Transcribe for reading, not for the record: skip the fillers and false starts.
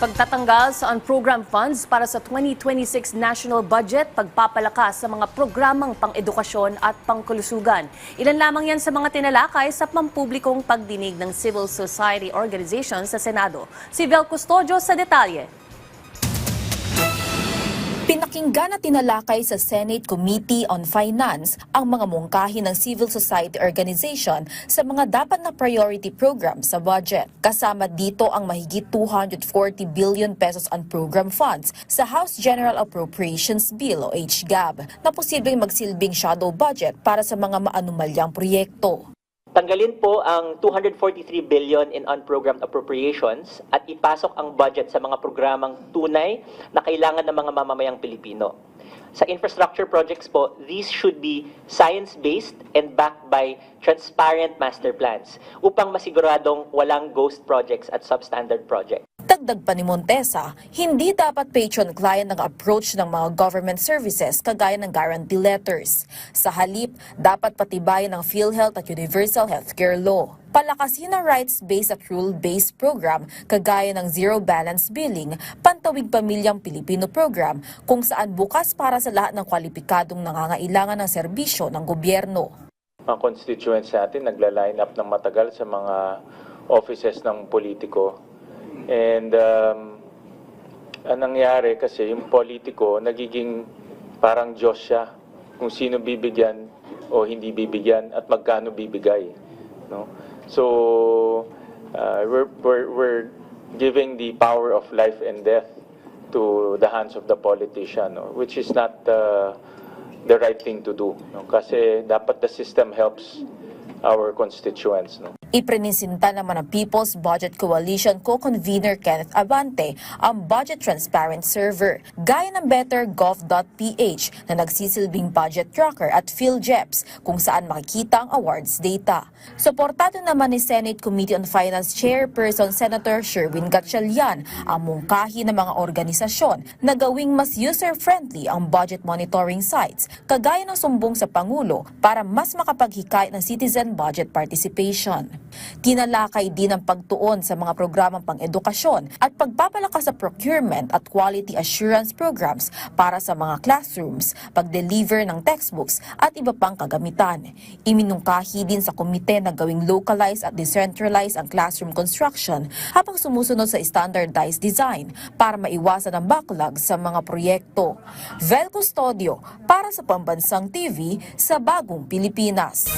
Pagtatanggal sa unprogrammed funds para sa 2026 national budget, pagpapalakas sa mga programang pang-edukasyon at pangkulusugan. Ilan lamang yan sa mga tinalakay sa pampublikong pagdinig ng civil society organizations sa Senado. Si Vel Custodio sa detalye. Pinakinggan at tinalakay sa Senate Committee on Finance ang mga mungkahi ng civil society organization sa mga dapat na priority program sa budget. Kasama dito ang mahigit 240 billion pesos unprogrammed funds sa House General Appropriations Bill o HGAB na posibleng magsilbing shadow budget para sa mga maanumalyang proyekto. Tanggalin po ang 243 billion in unprogrammed appropriations at ipasok ang budget sa mga programang tunay na kailangan ng mga mamamayang Pilipino. Sa infrastructure projects po, these should be science-based and backed by transparent master plans upang masiguradong walang ghost projects at substandard projects. Dagdag pa ni Montesa, hindi dapat patron-client ang approach ng mga government services kagaya ng guarantee letters. Sa halip, dapat patibayan ang PhilHealth at Universal Healthcare Law. Palakasin ang rights-based at rule-based program kagaya ng Zero Balance Billing, Pantawid Pamilyang Pilipino program kung saan bukas para sa lahat ng kwalipikadong nangangailangan ng serbisyo ng gobyerno. Ang constituents natin nagla-line up ng matagal sa mga offices ng politiko. And ang nangyari kasi yung politiko nagiging parang Diyos siya kung sino bibigyan o hindi bibigyan at magkano bibigay, no? So we're giving the power of life and death to the hands of the politician, no? Which is not the right thing to do, no? Kasi dapat the system helps our constituents, no? Iprinisinta naman ng People's Budget Coalition co-convener Kenneth Abante ang Budget Transparent Server, gaya ng bettergov.ph na nagsisilbing budget tracker at PhilJeps kung saan makikita ang awards data. Suportado naman ni Senate Committee on Finance Chairperson Senator Sherwin Gatchalian ang mungkahi ng mga organisasyon na gawing mas user-friendly ang budget monitoring sites, kagaya ng sumbong sa Pangulo para mas makapaghikayat ng citizen budget participation. Tinalakay din ang pagtuon sa mga programang pang-edukasyon at pagpapalakas sa procurement at quality assurance programs para sa mga classrooms, pag-deliver ng textbooks at iba pang kagamitan. Iminungkahi din sa komite na gawing localized at decentralized ang classroom construction habang sumusunod sa standardized design para maiwasan ang backlog sa mga proyekto. Vel Custodio para sa Pambansang TV sa Bagong Pilipinas.